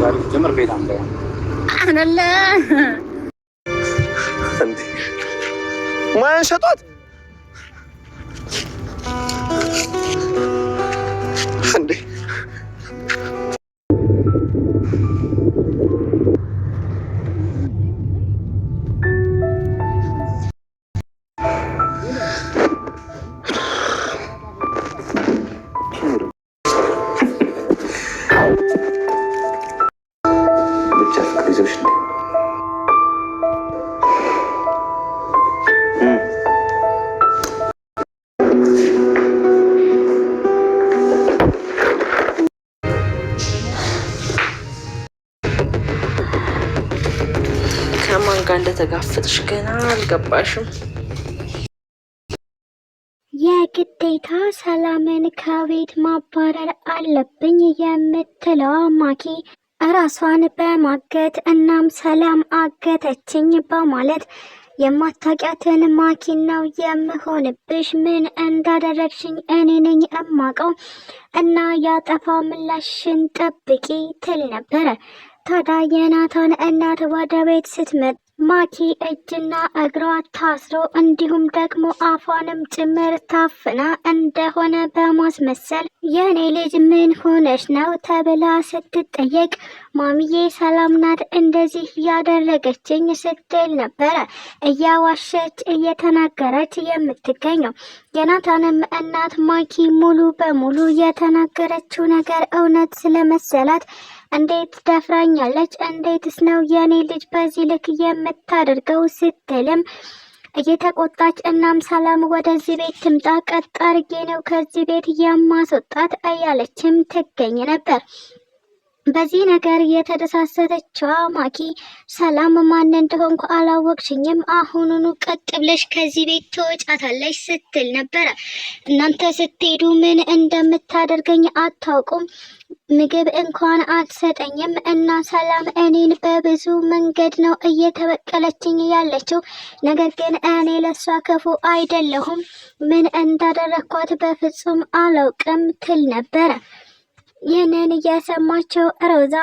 ዛሬ ጀምር ቤት አንተ አነለ እንዴ ማን ሸጧት እንዴ ከማን ጋር እንደተጋፈጥሽ ገና አልገባሽም። የግዴታ ሰላምን ከቤት ማባረር አለብኝ የምትለዋ ማኪ እራሷን በማገት እናም ሰላም አገተችኝ በማለት የማታውቂያትን ማኪን ነው የምሆንብሽ፣ ምን እንዳደረግሽኝ እኔ ነኝ እማቀው እና ያጠፋ ምላሽን ጠብቂ ትል ነበረ። ታዲያ የናታን እናት ወደ ቤት ስትመጣ ማኪ እጅና እግሯ ታስሮ እንዲሁም ደግሞ አፏንም ጭምር ታፍና እንደሆነ በማስመሰል የኔ ልጅ ምን ሆነሽ ነው ተብላ ስትጠየቅ ማሚዬ ሰላም ናት እንደዚህ ያደረገችኝ ስትል ነበረ እያዋሸች እየተናገረች የምትገኘው። የናታንም እናት ማኪ ሙሉ በሙሉ የተናገረችው ነገር እውነት ስለመሰላት እንዴት ደፍራኛለች? እንዴትስ ነው የኔ ልጅ በዚህ ልክ የምታደርገው? ስትልም እየተቆጣች እናም ሰላም ወደዚህ ቤት ትምጣ፣ ቀጥ አድርጌ ነው ከዚህ ቤት የማስወጣት እያለችም ትገኝ ነበር። በዚህ ነገር የተደሳሰተችዋ ማኪ ሰላም ማን እንደሆንኩ አላወቅሽኝም፣ አሁኑኑ ቀጥ ብለሽ ከዚህ ቤት ትወጫታለሽ ስትል ነበረ። እናንተ ስትሄዱ ምን እንደምታደርገኝ አታውቁም፣ ምግብ እንኳን አትሰጠኝም እና ሰላም እኔን በብዙ መንገድ ነው እየተበቀለችኝ ያለችው። ነገር ግን እኔ ለሷ ክፉ አይደለሁም፣ ምን እንዳደረኳት በፍጹም አላውቅም ትል ነበረ። ይህንን እያሰማቸው ሮዛ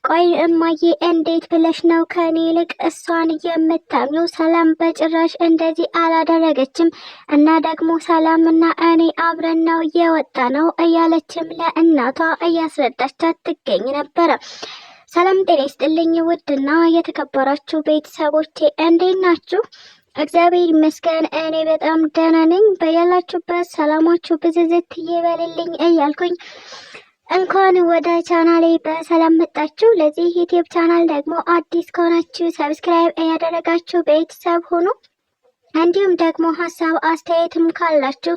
ቆይ እማዬ እንዴት ብለሽ ነው ከኔ ይልቅ እሷን የምታምኚው? ሰላም በጭራሽ እንደዚህ አላደረገችም እና ደግሞ ሰላምና እኔ አብረን ነው የወጣ ነው እያለችም ለእናቷ እያስረዳቻት ትገኝ ነበረ። ሰላም ጤና ይስጥልኝ ውድና የተከበራችሁ ቤተሰቦቼ እንዴት ናችሁ? እግዚአብሔር ይመስገን እኔ በጣም ደህና ነኝ። በያላችሁበት ሰላማችሁ ብዝዝት ይበልልኝ እያልኩኝ እንኳን ወደ ቻናሌ በሰላም መጣችሁ። ለዚህ ዩቲዩብ ቻናል ደግሞ አዲስ ከሆናችሁ ሰብስክራይብ እያደረጋችሁ ቤተሰብ ሁኑ። እንዲሁም ደግሞ ሀሳብ አስተያየትም ካላችሁ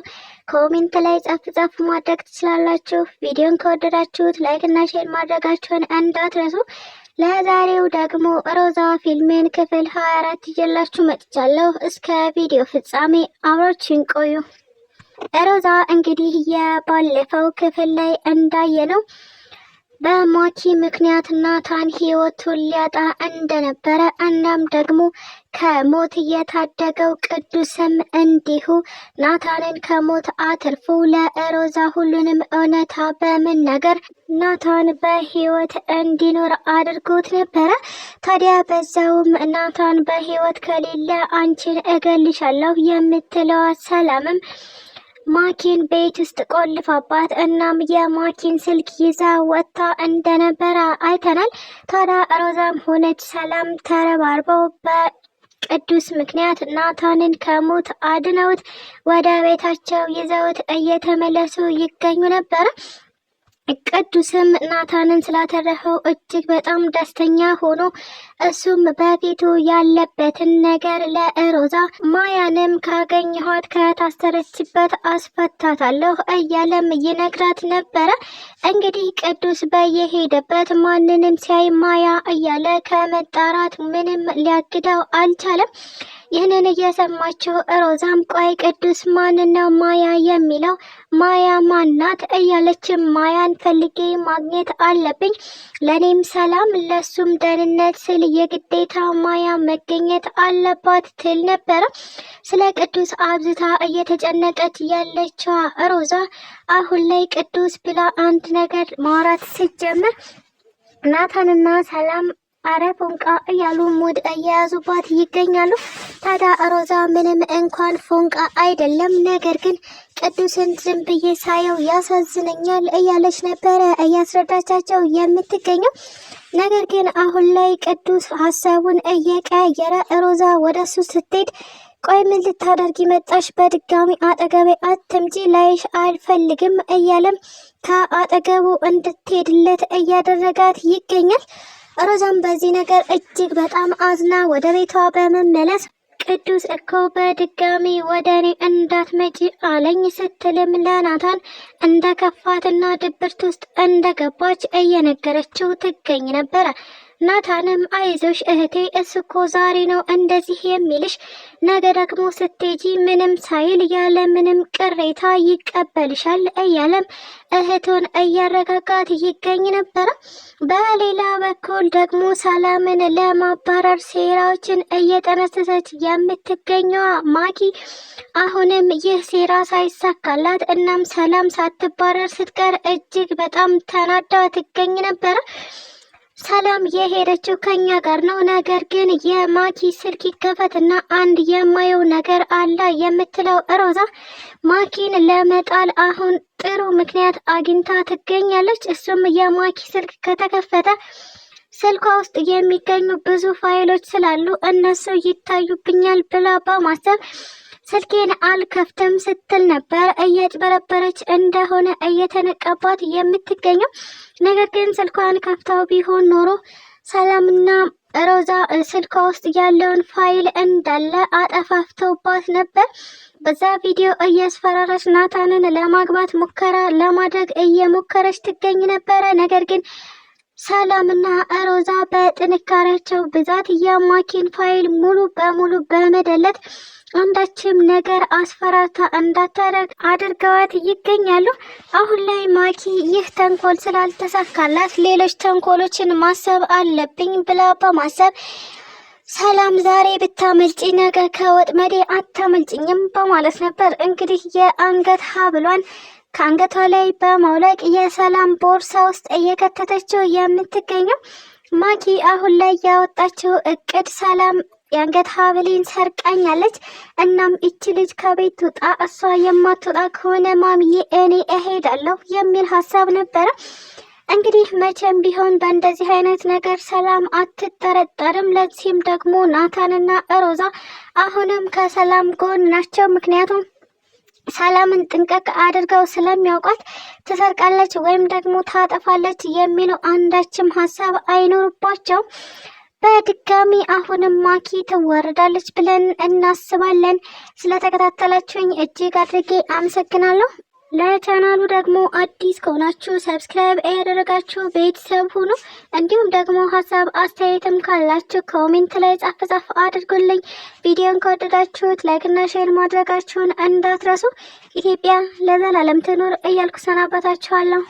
ኮሜንት ላይ ጻፍ ማድረግ ትችላላችሁ። ቪዲዮን ከወደዳችሁት ላይክ እና ሼር ማድረጋችሁን እንዳትረሱ። ለዛሬው ደግሞ ሮዛ ፊልምን ክፍል 24 ይዤላችሁ መጥቻለሁ። እስከ ቪዲዮ ፍጻሜ አብራችሁን ቆዩ። ሮዛ እንግዲህ የባለፈው ክፍል ላይ እንዳየነው በማኪ ምክንያት ናታን ህይወቱን ሊያጣ እንደነበረ እናም ደግሞ ከሞት የታደገው ቅዱስም እንዲሁ ናታንን ከሞት አትርፎ ለሮዛ ሁሉንም እውነታ በመናገር ናታን በህይወት እንዲኖር አድርጎት ነበረ። ታዲያ በዛውም ናታን በህይወት ከሌለ አንቺን እገልሻለሁ የምትለዋ ሰላምም ማኪን ቤት ውስጥ ቆልፋባት እናም የማኪን ስልክ ይዛ ወጥታ እንደነበረ አይተናል። ታዲያ ሮዛም ሆነች ሰላም ተረባርበው በቅዱስ ምክንያት ናታንን ከሞት አድነውት ወደ ቤታቸው ይዘውት እየተመለሱ ይገኙ ነበረ። ቅዱስም ናታንን ስላተረፈው እጅግ በጣም ደስተኛ ሆኖ እሱም በፊቱ ያለበትን ነገር ለሮዛ ማያንም ካገኘኋት ከታሰረችበት አስፈታታለሁ እያለም ይነግራት ነበረ። እንግዲህ ቅዱስ በየሄደበት ማንንም ሲያይ ማያ እያለ ከመጣራት ምንም ሊያግደው አልቻለም። ይህንን እየሰማችው ሮዛም ቆይ ቅዱስ ማንነው ማያ የሚለው? ማያ ማናት? እያለችም ማያን ፈልጌ ማግኘት አለብኝ፣ ለኔም ሰላም ለሱም ደህንነት ስል የግዴታ ማያ መገኘት አለባት ትል ነበረ። ስለ ቅዱስ አብዝታ እየተጨነቀች ያለችዋ ሮዛ አሁን ላይ ቅዱስ ብላ አንድ ነገር ማውራት ስትጀምር ናታንና ሰላም አረ ፎንቃ እያሉ ሙድ እየያዙባት ይገኛሉ። ታዲያ ሮዛ ምንም እንኳን ፎንቃ አይደለም፣ ነገር ግን ቅዱስን ዝም ብዬ ሳየው ያሳዝነኛል እያለች ነበረ እያስረዳቻቸው የምትገኘው። ነገር ግን አሁን ላይ ቅዱስ ሀሳቡን እየቀያየረ ሮዛ ወደሱ ስትሄድ ቆይ ምን ልታደርጊ መጣሽ? በድጋሚ አጠገቤ አትምጪ፣ ላይሽ አልፈልግም እያለም ከአጠገቡ እንድትሄድለት እያደረጋት ይገኛል። ሮዛም በዚህ ነገር እጅግ በጣም አዝና ወደ ቤቷ በመመለስ ቅዱስ እኮ በድጋሚ ወደ እኔ እንዳትመጪ አለኝ ስትልም ለናታን እንደከፋትና ድብርት ውስጥ እንደገባች እየነገረችው ትገኝ ነበረ። ናታንም አይዞሽ እህቴ፣ እሱ እኮ ዛሬ ነው እንደዚህ የሚልሽ፣ ነገ ደግሞ ስትሄጂ ምንም ሳይል ያለ ምንም ቅሬታ ይቀበልሻል እያለም እህቱን እያረጋጋት ይገኝ ነበረ። በሌላ በኩል ደግሞ ሰላምን ለማባረር ሴራዎችን እየጠነሰሰች የምትገኘዋ ማኪ አሁንም ይህ ሴራ ሳይሳካላት እናም ሰላም ሳትባረር ስትቀር እጅግ በጣም ተናዳ ትገኝ ነበረ። ሰላም የሄደችው ከኛ ጋር ነው፣ ነገር ግን የማኪ ስልክ ይከፈትና አንድ የማየው ነገር አለ የምትለው ሮዛ ማኪን ለመጣል አሁን ጥሩ ምክንያት አግኝታ ትገኛለች። እሱም የማኪ ስልክ ከተከፈተ ስልኳ ውስጥ የሚገኙ ብዙ ፋይሎች ስላሉ እነሱ ይታዩብኛል ብላ በማሰብ ስልኬን አልከፍትም ስትል ነበር እያጭበረበረች እንደሆነ እየተነቀባት የምትገኘው። ነገር ግን ስልኳን ከፍታው ቢሆን ኖሮ ሰላምና ሮዛ ስልኳ ውስጥ ያለውን ፋይል እንዳለ አጠፋፍተውባት ነበር። በዛ ቪዲዮ እያስፈራራች ናታንን ለማግባት ሙከራ ለማድረግ እየሞከረች ትገኝ ነበረ። ነገር ግን ሰላምና ሮዛ በጥንካሬያቸው ብዛት የማኪን ፋይል ሙሉ በሙሉ በመደለት አንዳችም ነገር አስፈራርታ እንዳታደርግ አድርገዋት ይገኛሉ። አሁን ላይ ማኪ ይህ ተንኮል ስላልተሳካላት ሌሎች ተንኮሎችን ማሰብ አለብኝ ብላ በማሰብ ሰላም ዛሬ ብታመልጪ ነገ ከወጥመዴ አታመልጭኝም በማለት ነበር እንግዲህ የአንገት ሀብሏን ከአንገቷ ላይ በማውለቅ የሰላም ቦርሳ ውስጥ እየከተተችው የምትገኘው። ማኪ አሁን ላይ ያወጣችው እቅድ ሰላም የአንገት ሀብሌን ሰርቃኛለች፣ እናም እቺ ልጅ ከቤት ትውጣ፣ እሷ የማትወጣ ከሆነ ማሚዬ እኔ እሄዳለሁ የሚል ሀሳብ ነበረ። እንግዲህ መቼም ቢሆን በእንደዚህ አይነት ነገር ሰላም አትጠረጠርም። ለዚህም ደግሞ ናታንና ሮዛ አሁንም ከሰላም ጎን ናቸው። ምክንያቱም ሰላምን ጥንቀቅ አድርገው ስለሚያውቋት ትሰርቃለች ወይም ደግሞ ታጠፋለች የሚለው አንዳችም ሀሳብ አይኖርባቸው። በድጋሚ አሁንም ማኪ ትወረዳለች ብለን እናስባለን። ስለተከታተላችሁኝ እጅግ አድርጌ አመሰግናለሁ። ለቻናሉ ደግሞ አዲስ ከሆናችሁ ሰብስክራይብ ያደረጋችሁ ቤተሰብ ሁኑ። እንዲሁም ደግሞ ሀሳብ አስተያየትም ካላችሁ ኮሜንት ላይ ጻፍ አድርጉልኝ። ቪዲዮን ከወደዳችሁት ላይክና ሼር ማድረጋችሁን እንዳትረሱ። ኢትዮጵያ ለዘላለም ትኑር እያልኩ ሰናበታችኋለሁ።